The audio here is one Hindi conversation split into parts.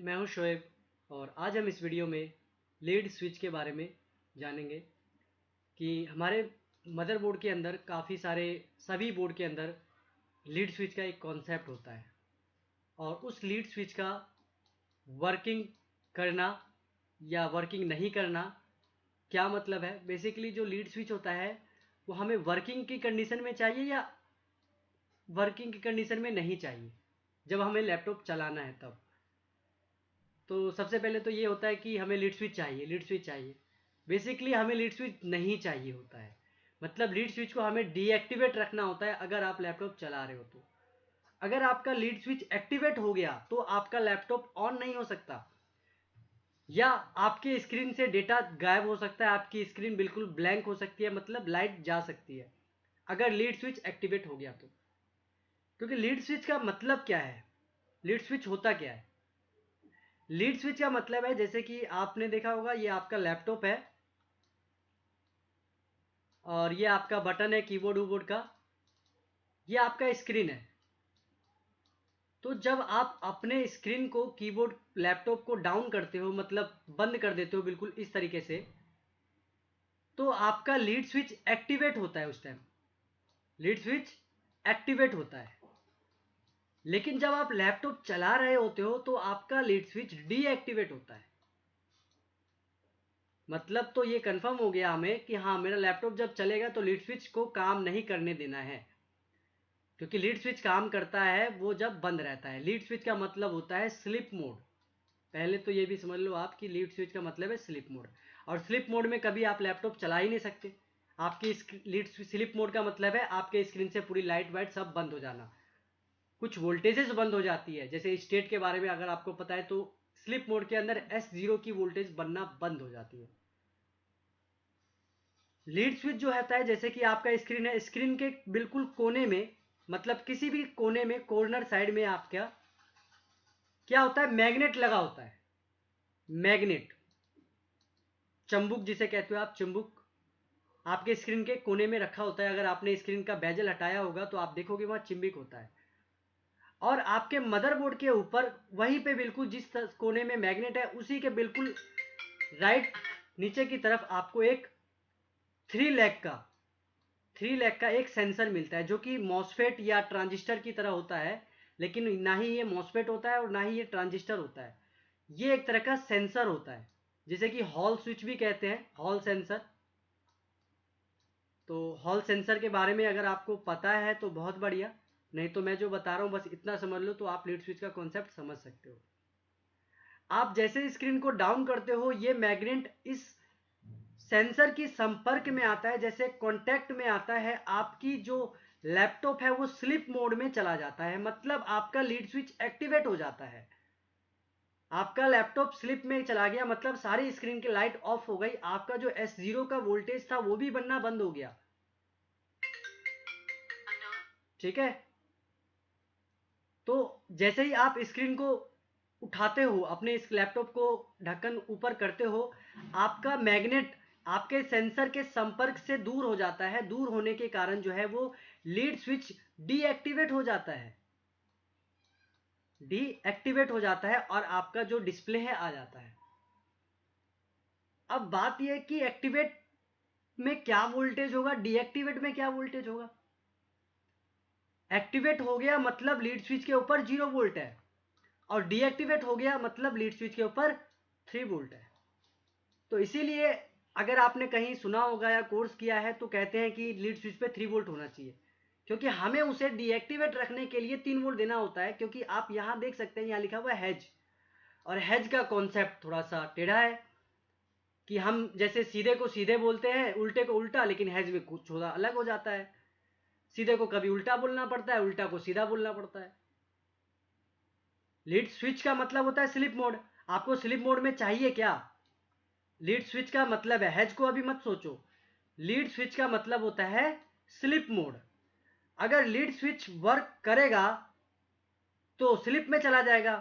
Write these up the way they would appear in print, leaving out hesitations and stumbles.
मैं हूं शोएब और आज हम इस वीडियो में लीड स्विच के बारे में जानेंगे कि हमारे मदरबोर्ड के अंदर सभी बोर्ड के अंदर लीड स्विच का एक कॉन्सेप्ट होता है और उस लीड स्विच का वर्किंग करना या वर्किंग नहीं करना क्या मतलब है। बेसिकली जो लीड स्विच होता है वो हमें वर्किंग की कंडीशन में चाहिए या वर्किंग की कंडीशन में नहीं चाहिए, जब हमें लैपटॉप चलाना है तब। तो सबसे पहले तो ये होता है कि हमें लीड स्विच चाहिए। बेसिकली हमें लीड स्विच नहीं चाहिए होता है, मतलब लीड स्विच को हमें डीएक्टिवेट रखना होता है अगर आप लैपटॉप चला रहे हो तो। अगर आपका लीड स्विच एक्टिवेट हो गया तो आपका लैपटॉप ऑन नहीं हो सकता या आपके स्क्रीन से डेटा गायब हो सकता है, आपकी स्क्रीन बिल्कुल ब्लैंक हो सकती है, मतलब लाइट जा सकती है अगर लीड स्विच एक्टिवेट हो गया तो। क्योंकि लीड स्विच का मतलब क्या है, लीड स्विच होता क्या है? लीड स्विच का मतलब है, जैसे कि आपने देखा होगा ये आपका लैपटॉप है और ये आपका बटन है कीबोर्ड वूबोर्ड का, ये आपका स्क्रीन है। तो जब आप अपने स्क्रीन को कीबोर्ड लैपटॉप को डाउन करते हो, मतलब बंद कर देते हो बिल्कुल इस तरीके से, तो आपका लीड स्विच एक्टिवेट होता है। उस टाइम लीड स्विच एक्टिवेट होता है। लेकिन जब आप लैपटॉप चला रहे होते हो तो आपका लीड स्विच डीएक्टिवेट होता है। मतलब तो ये कंफर्म हो गया हमें कि हाँ, मेरा लैपटॉप जब चलेगा तो लीड स्विच को काम नहीं करने देना है, क्योंकि लीड स्विच काम करता है वो जब बंद रहता है। लीड स्विच का मतलब होता है स्लीप मोड। पहले तो ये भी समझ लो आप कि लीड स्विच का मतलब है स्लीप मोड, और स्लीप मोड में कभी आप लैपटॉप चला ही नहीं सकते। आपकी लीड स्लीप मोड का मतलब है आपके स्क्रीन से पूरी लाइट वाइट सब बंद हो जाना, कुछ वोल्टेजेस बंद हो जाती है। जैसे स्टेट के बारे में अगर आपको पता है तो स्लीप मोड के अंदर S0 की वोल्टेज बनना बंद हो जाती है। लीड स्विच जो होता है, जैसे कि आपका स्क्रीन है, स्क्रीन के बिल्कुल कोने में, मतलब किसी भी कोने में, कॉर्नर साइड में आपका क्या होता है, मैग्नेट लगा होता है। मैग्नेट, चंबुक जिसे कहते हो आप, चुंबक आपके स्क्रीन के कोने में रखा होता है। अगर आपने स्क्रीन का बेजल हटाया होगा तो आप देखोगे वहां चिम्बिक होता है। और आपके मदरबोर्ड के ऊपर वहीं पे बिल्कुल जिस कोने में मैग्नेट है उसी के बिल्कुल राइट नीचे की तरफ आपको एक थ्री लेग का एक सेंसर मिलता है, जो कि मॉसफेट या ट्रांजिस्टर की तरह होता है। लेकिन ना ही ये मॉसफेट होता है और ना ही ये ट्रांजिस्टर होता है, ये एक तरह का सेंसर होता है, जिसे कि हॉल स्विच भी कहते हैं, हॉल सेंसर। तो हॉल सेंसर के बारे में अगर आपको पता है तो बहुत बढ़िया, नहीं तो मैं जो बता रहा हूँ बस इतना समझ लो तो आप लीड स्विच का कॉन्सेप्ट समझ सकते हो। आप जैसे स्क्रीन को डाउन करते हो ये मैग्नेट इस सेंसर की संपर्क में आता है, जैसे कांटेक्ट में आता है, आपकी जो लैपटॉप है वो स्लीप मोड में चला जाता है, मतलब आपका लीड स्विच एक्टिवेट हो जाता है। आपका लैपटॉप स्लिप में चला गया, मतलब सारी स्क्रीन की लाइट ऑफ हो गई, आपका जो S0 का वोल्टेज था वो भी बनना बंद हो गया। ठीक है, तो जैसे ही आप स्क्रीन को उठाते हो, अपने इस लैपटॉप को ढक्कन ऊपर करते हो, आपका मैग्नेट आपके सेंसर के संपर्क से दूर हो जाता है। दूर होने के कारण जो है वो लीड स्विच डीएक्टिवेट हो जाता है, डीएक्टिवेट हो जाता है और आपका जो डिस्प्ले है आ जाता है। अब बात यह है कि एक्टिवेट में क्या वोल्टेज होगा, डीएक्टिवेट में क्या वोल्टेज होगा। एक्टिवेट हो गया मतलब लीड स्विच के ऊपर 0 वोल्ट है, और डीएक्टिवेट हो गया मतलब लीड स्विच के ऊपर 3 वोल्ट है। तो इसीलिए अगर आपने कहीं सुना होगा या कोर्स किया है तो कहते हैं कि लीड स्विच पे 3 वोल्ट होना चाहिए, क्योंकि हमें उसे डीएक्टिवेट रखने के लिए 3 वोल्ट देना होता है। क्योंकि आप यहां देख सकते हैं, यहां लिखा हुआ है हैज, और हैज का कॉन्सेप्ट थोड़ा सा टेढ़ा है कि हम जैसे सीधे को सीधे बोलते हैं, उल्टे को उल्टा, लेकिन हैज में कुछ थोड़ा अलग हो जाता है। सीधे को कभी उल्टा बोलना पड़ता है, उल्टा को सीधा बोलना पड़ता है। लीड स्विच का मतलब होता है स्लिप मोड। आपको स्लिप मोड में चाहिए क्या? लीड स्विच का मतलब है, हैज को अभी मत सोचो, लीड स्विच का मतलब होता है स्लिप मोड। अगर लीड स्विच वर्क करेगा तो स्लिप में चला जाएगा।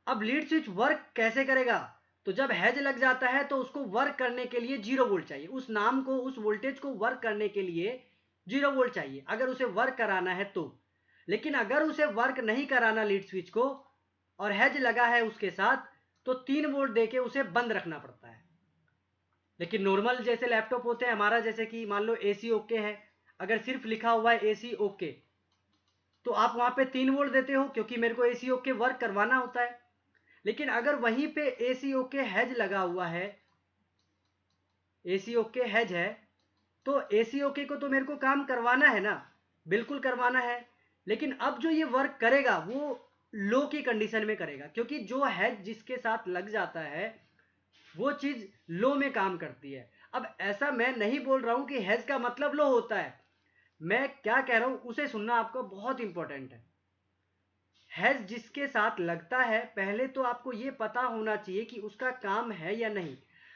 अब लीड स्विच वर्क कैसे करेगा? तो जब हैज लग जाता है तो उसको वर्क करने के लिए 0 वोल्ट चाहिए, उस नाम को, उस वोल्टेज को वर्क करने के लिए 0 वोल्ट चाहिए, अगर उसे वर्क कराना है तो। लेकिन अगर उसे वर्क नहीं कराना लीड स्विच को, और हैज लगा है उसके साथ, तो 3 वोल्ट देके उसे बंद रखना पड़ता है। लेकिन नॉर्मल जैसे लैपटॉप होते हैं हमारा, जैसे कि मान लो AC ओके है, अगर सिर्फ लिखा हुआ है AC ओके, तो आप वहां पे 3 वोल्ट देते हो क्योंकि मेरे को AC ओके वर्क करवाना होता है। लेकिन अगर वहीं पे AC ओके हैज लगा हुआ है, AC ओके हैज है, तो AC ओके को तो मेरे को काम करवाना है ना, बिल्कुल करवाना है। लेकिन अब जो ये वर्क करेगा वो लो की कंडीशन में करेगा, क्योंकि जो हैज जिसके साथ लग जाता है वो चीज लो में काम करती है। अब ऐसा मैं नहीं बोल रहा हूं कि हैज का मतलब लो होता है, मैं क्या कह रहा हूं उसे सुनना आपको बहुत इंपॉर्टेंट है। हैज जिसके साथ लगता है, पहले तो आपको ये पता होना चाहिए कि उसका काम है या नहीं।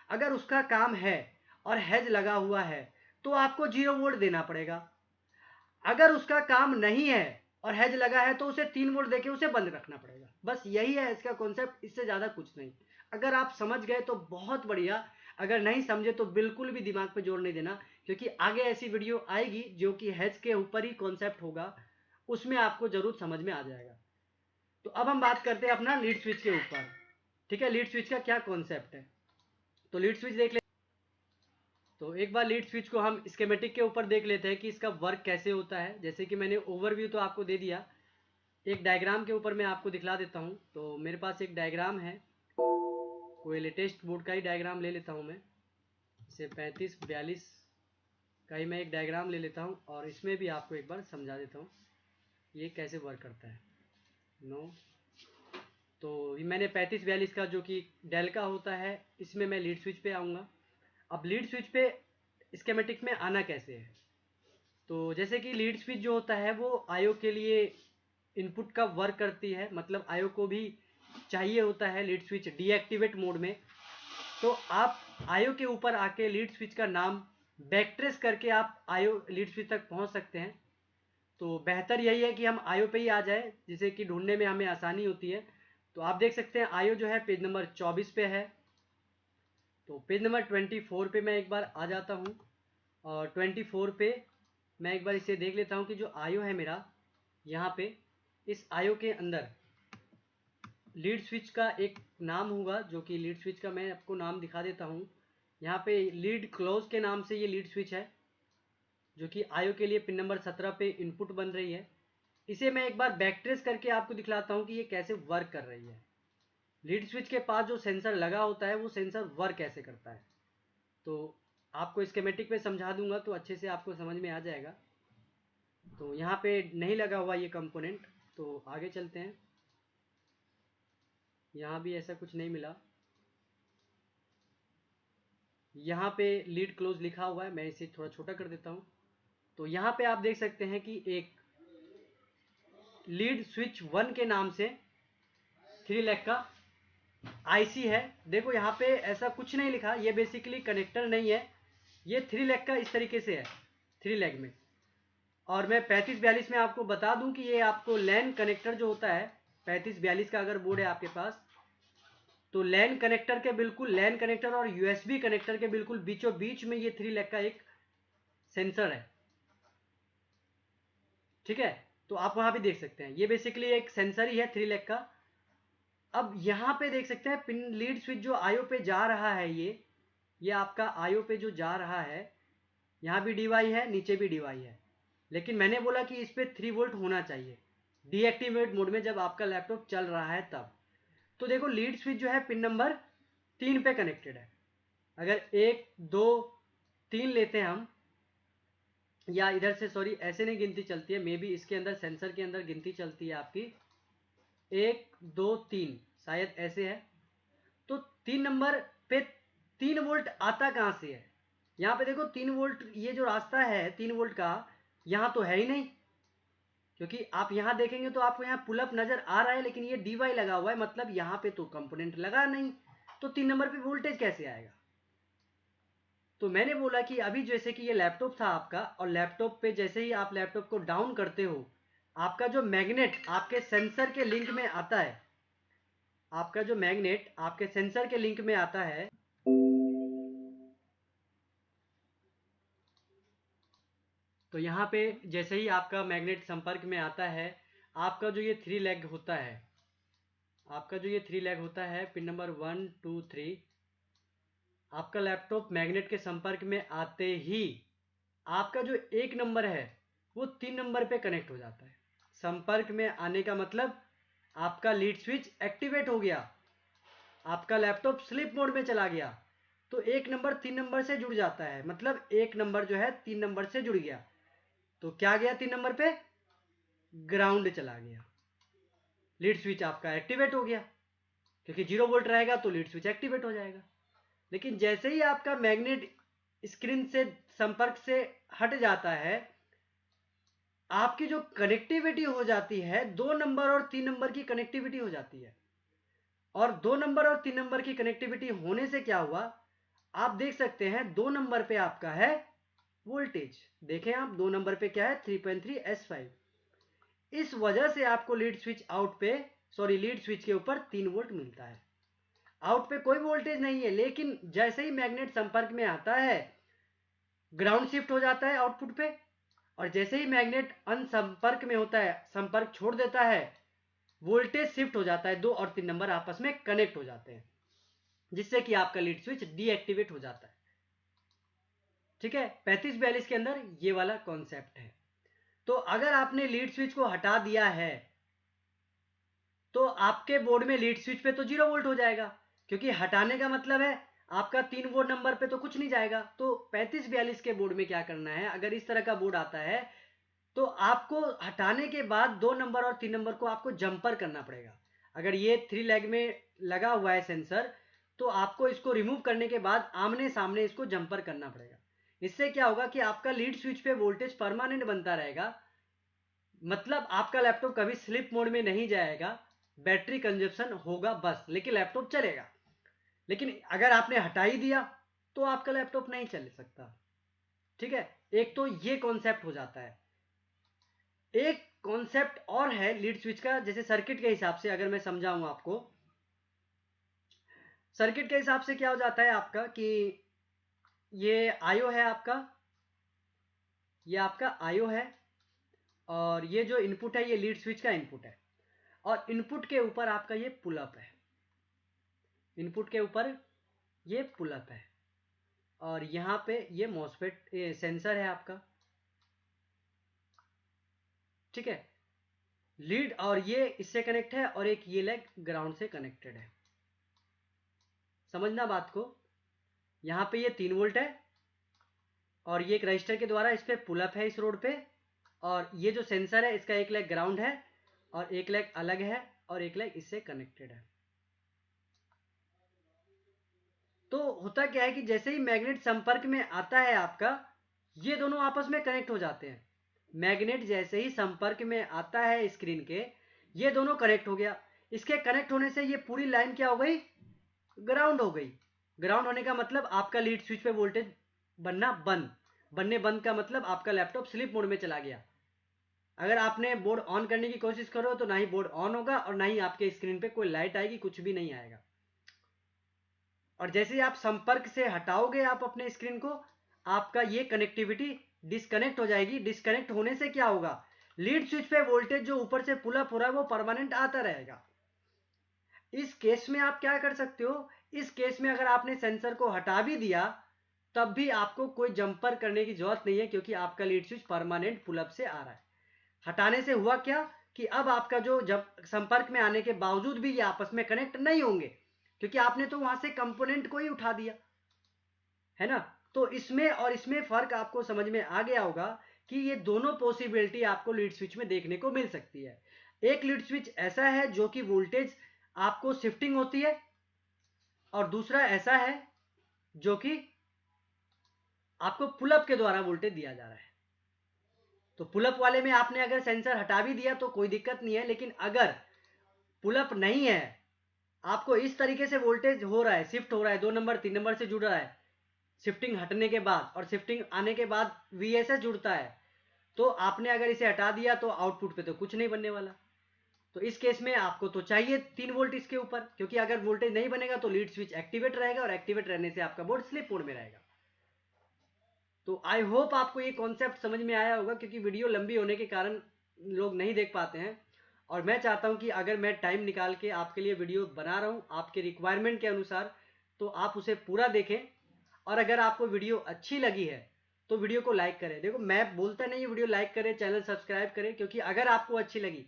अगर उसका काम है और हैज लगा हुआ है तो आपको 0 वोल्ट देना पड़ेगा। अगर उसका काम नहीं है और हैज लगा है तो उसे 3 वोल्ट देके उसे बंद रखना पड़ेगा। बस यही है इसका कॉन्सेप्ट, इससे ज़्यादा कुछ नहीं। अगर आप समझ गए तो बहुत बढ़िया, अगर नहीं समझे तो बिल्कुल भी दिमाग पे जोर नहीं देना, क्योंकि आगे ऐसी वीडियो आएगी जो कि हैज के ऊपर ही कॉन्सेप्ट होगा, उसमें आपको ज़रूर समझ में आ जाएगा। तो अब हम बात करते हैं अपना लीड स्विच के ऊपर। ठीक है, लीड स्विच का क्या कॉन्सेप्ट है, तो लीड स्विच देख ले। तो एक बार लीड स्विच को हम स्कीमेटिक के ऊपर देख लेते हैं कि इसका वर्क कैसे होता है। जैसे कि मैंने ओवरव्यू तो आपको दे दिया, एक डायग्राम के ऊपर मैं आपको दिखला देता हूँ। तो मेरे पास एक डायग्राम है, कोई लेटेस्ट बोर्ड का ही डायग्राम ले लेता हूँ मैं, इसे 3542 का ही मैं एक डायग्राम ले लेता हूँ और इसमें भी आपको एक बार समझा देता हूँ ये कैसे वर्क करता है। नो, तो मैंने 3542 का जो कि डेल का होता है, इसमें मैं लीड स्विच पे आऊँगा। अब लीड स्विच पे स्कीमेटिक में आना कैसे है, तो जैसे कि लीड स्विच जो होता है वो आईओ के लिए इनपुट का वर्क करती है, मतलब आईओ को भी चाहिए होता है लीड स्विच डीएक्टिवेट मोड में। तो आप आईओ के ऊपर आके लीड स्विच का नाम बैक ट्रेस करके आप आईओ लीड स्विच तक पहुंच सकते हैं। तो बेहतर यही है कि हम आईओ पे ही आ जाए, जिससे कि ढूंढने में हमें आसानी होती है। तो आप देख सकते हैं आईओ जो है पेज नंबर 24 पे है। तो पेज नंबर 24 पे मैं एक बार आ जाता हूँ और 24 पे मैं एक बार इसे देख लेता हूँ कि जो आईओ है मेरा, यहाँ पे इस आईओ के अंदर लीड स्विच का एक नाम होगा, जो कि लीड स्विच का मैं आपको नाम दिखा देता हूँ। यहाँ पे लीड क्लोज के नाम से ये लीड स्विच है, जो कि आईओ के लिए पिन नंबर 17 पे इनपुट बन रही है। इसे मैं एक बार बैक ट्रेस करके आपको दिखलाता हूँ कि ये कैसे वर्क कर रही है। लीड स्विच के पास जो सेंसर लगा होता है वो सेंसर वर्क कैसे करता है, तो आपको स्कीमेटिक पे समझा दूंगा तो अच्छे से आपको समझ में आ जाएगा। तो यहाँ पे नहीं लगा हुआ ये कंपोनेंट, तो आगे चलते हैं। यहाँ भी ऐसा कुछ नहीं मिला। यहाँ पे लीड क्लोज लिखा हुआ है, मैं इसे थोड़ा छोटा कर देता हूँ। तो यहाँ पे आप देख सकते हैं कि एक लीड स्विच 1 के नाम से 3 लैख का आईसी है। देखो यहाँ पे ऐसा कुछ नहीं लिखा, ये बेसिकली कनेक्टर नहीं है, ये 3 लैख का इस तरीके से है 3 लैख में। और मैं 3542 में आपको बता दूं कि ये आपको लैन कनेक्टर जो होता है 3542 का अगर बोर्ड है आपके पास, तो लैन कनेक्टर के बिल्कुल, लैन कनेक्टर और यूएसबी कनेक्टर के बिल्कुल बीचों बीच में ये 3 लैख का एक सेंसर है। ठीक है, तो आप वहां भी देख सकते हैं ये बेसिकली एक सेंसर ही है 3 लैख का। अब यहाँ पे देख सकते हैं पिन लीड स्विच जो आईओ पे जा रहा है, ये आपका आईओ पे जो जा रहा है, यहाँ भी डीवाई है, नीचे भी डीवाई है। लेकिन मैंने बोला कि इस पे 3 वोल्ट होना चाहिए डीएक्टिवेट मोड में, जब आपका लैपटॉप चल रहा है तब। तो देखो लीड स्विच जो है पिन नंबर 3 पे कनेक्टेड है। अगर 1 2 3 लेते हैं हम, या इधर से सॉरी ऐसे नहीं गिनती चलती है, मे बी इसके अंदर सेंसर के अंदर गिनती चलती है आपकी 1 2 3, शायद ऐसे है। तो 3 नंबर पे 3 वोल्ट आता कहाँ से है, यहाँ पे देखो 3 वोल्ट, ये जो रास्ता है 3 वोल्ट का यहाँ तो है ही नहीं, क्योंकि आप यहाँ देखेंगे तो आपको यहाँ पुल अप नजर आ रहा है, लेकिन ये डीवाई लगा हुआ है, मतलब यहाँ पे तो कंपोनेंट लगा नहीं, तो 3 नंबर पे वोल्टेज कैसे आएगा। तो मैंने बोला कि अभी जैसे कि ये लैपटॉप था आपका, और लैपटॉप पे जैसे ही आप लैपटॉप को डाउन करते हो, आपका जो मैग्नेट आपके सेंसर के लिंक में आता है, आपका जो मैग्नेट आपके सेंसर के लिंक में आता है, तो यहाँ पे जैसे ही आपका मैग्नेट संपर्क में आता है, आपका जो ये 3 लेग होता है, आपका जो ये 3 लैग होता है, पिन नंबर 1 2 3, आपका लैपटॉप मैग्नेट के संपर्क में आते ही आपका जो 1 नंबर है वो 3 नंबर पे कनेक्ट हो जाता है। संपर्क में आने का मतलब आपका लीड स्विच एक्टिवेट हो गया, आपका लैपटॉप स्लीप मोड में चला गया, तो 1 नंबर 3 नंबर से जुड़ जाता है, मतलब 1 नंबर जो है 3 नंबर से जुड़ गया। तो क्या गया 3 नंबर पे? ग्राउंड चला गया, लीड स्विच आपका एक्टिवेट हो गया, क्योंकि 0 वोल्ट रहेगा तो लीड स्विच एक्टिवेट हो जाएगा। लेकिन जैसे ही आपका मैग्नेट स्क्रीन से संपर्क से हट जाता है, आपकी जो कनेक्टिविटी हो जाती है 2 नंबर और 3 नंबर की कनेक्टिविटी हो जाती है। और 2 नंबर और 3 नंबर की कनेक्टिविटी होने से क्या हुआ, आप देख सकते हैं 2 नंबर पे आपका है वोल्टेज, देखें आप 2 नंबर पे क्या है 3.3 S5। इस वजह से आपको लीड स्विच आउट पे लीड स्विच के ऊपर 3 वोल्ट मिलता है। आउट पे कोई वोल्टेज नहीं है, लेकिन जैसे ही मैग्नेट संपर्क में आता है ग्राउंड शिफ्ट हो जाता है आउटपुट पे, और जैसे ही मैग्नेट अनसंपर्क में होता है, संपर्क छोड़ देता है, वोल्टेज शिफ्ट हो जाता है, 2 और 3 नंबर आपस में कनेक्ट हो जाते हैं, जिससे कि आपका लीड स्विच डीएक्टिवेट हो जाता है। ठीक है, 3542 के अंदर ये वाला कॉन्सेप्ट है। तो अगर आपने लीड स्विच को हटा दिया है तो आपके बोर्ड में लीड स्विच पे तो 0 वोल्ट हो जाएगा, क्योंकि हटाने का मतलब है आपका 3 वोल्ट नंबर पे तो कुछ नहीं जाएगा। तो 3542 के बोर्ड में क्या करना है, अगर इस तरह का बोर्ड आता है तो आपको हटाने के बाद 2 नंबर और 3 नंबर को आपको जंपर करना पड़ेगा। अगर ये 3 लेग में लगा हुआ है सेंसर, तो आपको इसको रिमूव करने के बाद आमने सामने इसको जंपर करना पड़ेगा। इससे क्या होगा कि आपका लीड स्विच पे वोल्टेज परमानेंट बनता रहेगा, मतलब आपका लैपटॉप कभी स्लिप मोड में नहीं जाएगा, बैटरी कंजप्शन होगा बस, लेकिन लैपटॉप चलेगा। लेकिन अगर आपने हटा ही दिया तो आपका लैपटॉप नहीं चल सकता। ठीक है, एक तो ये कॉन्सेप्ट हो जाता है। एक कॉन्सेप्ट और है लीड स्विच का, जैसे सर्किट के हिसाब से अगर मैं समझाऊं आपको, सर्किट के हिसाब से क्या हो जाता है आपका कि ये आईओ है आपका, ये आपका आईओ है, और ये जो इनपुट है ये लीड स्विच का इनपुट है, और इनपुट के ऊपर आपका ये पुल अप है, इनपुट के ऊपर ये पुल अप है, और यहाँ पे ये मॉसफेट सेंसर है आपका। ठीक है, लीड और ये इससे कनेक्ट है, और एक ये लेग ग्राउंड से कनेक्टेड है। समझना बात को, यहाँ पे ये 3 वोल्ट है, और ये एक रजिस्टर के द्वारा इस पे पुल अप है इस रोड पे, और ये जो सेंसर है इसका एक लेग ग्राउंड है और एक लेग अलग है, और एक लेग इससे कनेक्टेड है। तो होता क्या है कि जैसे ही मैग्नेट संपर्क में आता है आपका, ये दोनों आपस में कनेक्ट हो जाते हैं। मैग्नेट जैसे ही संपर्क में आता है स्क्रीन के, ये दोनों कनेक्ट हो गया। इसके कनेक्ट होने से ये पूरी लाइन क्या हो गई, ग्राउंड हो गई। ग्राउंड होने का मतलब आपका लीड स्विच पे वोल्टेज बनना बंद, बनने बंद का मतलब आपका लैपटॉप स्लीप मोड में चला गया। अगर आपने बोर्ड ऑन करने की कोशिश करो तो ना ही बोर्ड ऑन होगा और ना ही आपके स्क्रीन पे कोई लाइट आएगी, कुछ भी नहीं आएगा। और जैसे ही आप संपर्क से हटाओगे आप अपने स्क्रीन को, आपका ये कनेक्टिविटी डिस्कनेक्ट हो जाएगी। डिस्कनेक्ट होने से क्या होगा, लीड स्विच पे वोल्टेज जो ऊपर से पुल अप हो रहा है वो परमानेंट आता रहेगा। इस केस में आप क्या कर सकते हो, इस केस में अगर आपने सेंसर को हटा भी दिया तब भी आपको कोई जंपर करने की जरूरत नहीं है, क्योंकि आपका lead switch permanent pull up से आ रहा है। हटाने से हुआ क्या कि अब आपका जो जब संपर्क में आने के बावजूद भी ये आपस में कनेक्ट नहीं होंगे, क्योंकि आपने तो वहां से कंपोनेंट को ही उठा दिया है ना। तो इसमें और इसमें फर्क आपको समझ में आ गया होगा कि ये दोनों पॉसिबिलिटी आपको लीड स्विच में देखने को मिल सकती है। एक लीड स्विच ऐसा है जो कि वोल्टेज आपको शिफ्टिंग होती है, और दूसरा ऐसा है जो कि आपको पुलअप के द्वारा वोल्टेज दिया जा रहा है। तो पुलअप वाले में आपने अगर सेंसर हटा भी दिया तो कोई दिक्कत नहीं है, लेकिन अगर पुलअप नहीं है, आपको इस तरीके से वोल्टेज हो रहा है, शिफ्ट हो रहा है, 2 नंबर 3 नंबर से जुड़ रहा है, शिफ्टिंग हटने के बाद और शिफ्टिंग आने के बाद वीएसएस जुड़ता है, तो आपने अगर इसे हटा दिया तो आउटपुट पे तो कुछ नहीं बनने वाला। तो इस केस में आपको तो चाहिए 3 वोल्ट इसके ऊपर, क्योंकि अगर वोल्टेज नहीं बनेगा तो लीड स्विच एक्टिवेट रहेगा, और एक्टिवेट रहने से आपका बोर्ड स्लीप मोड में रहेगा। तो आई होप आपको ये कॉन्सेप्ट समझ में आया होगा, क्योंकि वीडियो लंबी होने के कारण लोग नहीं देख पाते हैं। और मैं चाहता हूं कि अगर मैं टाइम निकाल के आपके लिए वीडियो बना रहा हूं आपके रिक्वायरमेंट के अनुसार, तो आप उसे पूरा देखें। और अगर आपको वीडियो अच्छी लगी है तो वीडियो को लाइक करें। देखो, मैं बोलता नहीं वीडियो लाइक करें, चैनल सब्सक्राइब करें, क्योंकि अगर आपको अच्छी लगी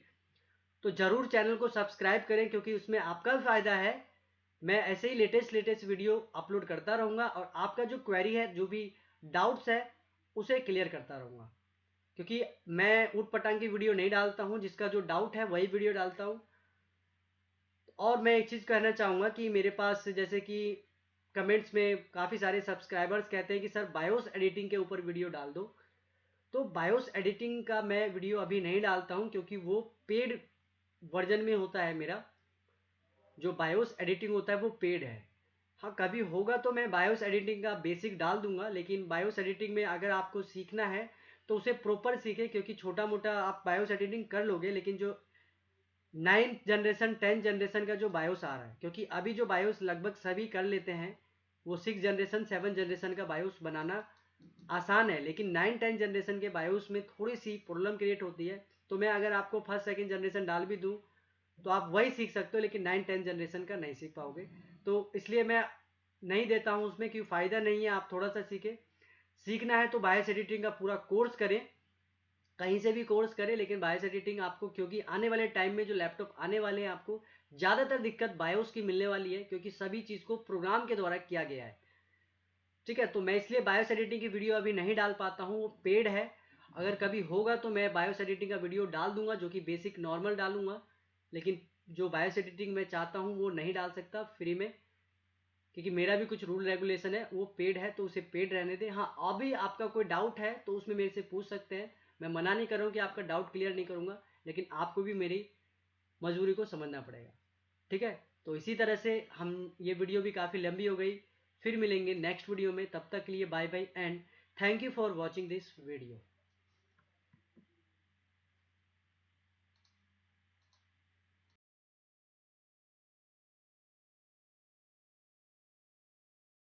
तो ज़रूर चैनल को सब्सक्राइब करें, क्योंकि उसमें आपका फ़ायदा है। मैं ऐसे ही लेटेस्ट वीडियो अपलोड करता रहूँगा और आपका जो क्वेरी है, जो भी डाउट्स है, उसे क्लियर करता रहूँगा। क्योंकि मैं ऊट पटांग की वीडियो नहीं डालता हूँ, जिसका जो डाउट है वही वीडियो डालता हूँ। और मैं एक चीज़ कहना चाहूँगा कि मेरे पास जैसे कि कमेंट्स में काफ़ी सारे सब्सक्राइबर्स कहते हैं कि सर बायोस एडिटिंग के ऊपर वीडियो डाल दो। तो बायोस एडिटिंग का मैं वीडियो अभी नहीं डालता हूँ, क्योंकि वो पेड वर्जन में होता है। मेरा जो बायोस एडिटिंग होता है वो पेड है। हाँ, कभी होगा तो मैं बायोस एडिटिंग का बेसिक डाल दूंगा, लेकिन बायोस एडिटिंग में अगर आपको सीखना है तो उसे प्रॉपर सीखें, क्योंकि छोटा मोटा आप बायोस एडिटिंग कर लोगे, लेकिन जो 9th जनरेशन 10th जनरेशन का जो बायोस आ रहा है, क्योंकि अभी जो बायोस लगभग सभी कर लेते हैं, वो 6th जनरेशन 7th जनरेशन का बायोस बनाना आसान है, लेकिन 9 10 जनरेशन के बायोस में थोड़ी सी प्रॉब्लम क्रिएट होती है। तो मैं अगर आपको फर्स्ट सेकंड जनरेशन डाल भी दूं तो आप वही सीख सकते हो, लेकिन 9 10 जनरेशन का नहीं सीख पाओगे। तो इसलिए मैं नहीं देता हूं उसमें, क्योंकि फ़ायदा नहीं है। आप थोड़ा सा सीखें। सीखना है तो बायोस एडिटिंग का पूरा कोर्स करें, कहीं से भी कोर्स करें, लेकिन बायोस एडिटिंग आपको, क्योंकि आने वाले टाइम में जो लैपटॉप आने वाले हैं आपको ज़्यादातर दिक्कत बायोस की मिलने वाली है, क्योंकि सभी चीज़ को प्रोग्राम के द्वारा किया गया है। ठीक है, तो मैं इसलिए बायोस एडिटिंग की वीडियो अभी नहीं डाल पाता हूँ, वो पेड है। अगर कभी होगा तो मैं बायोस एडिटिंग का वीडियो डाल दूंगा, जो कि बेसिक नॉर्मल डालूंगा। लेकिन जो बायोस एडिटिंग मैं चाहता हूँ वो नहीं डाल सकता फ्री में, क्योंकि मेरा भी कुछ रूल रेगुलेशन है। वो पेड है तो उसे पेड रहने दें। हाँ, अभी आपका कोई डाउट है तो उसमें मेरे से पूछ सकते हैं। मैं मना नहीं कर रहा हूँ कि आपका डाउट क्लियर नहीं करूँगा, लेकिन आपको भी मेरी मजबूरी को समझना पड़ेगा। ठीक है, तो इसी तरह से हम, ये वीडियो भी काफ़ी लंबी हो गई। फिर मिलेंगे नेक्स्ट वीडियो में, तब तक के लिए bye bye and thank you for watching this video.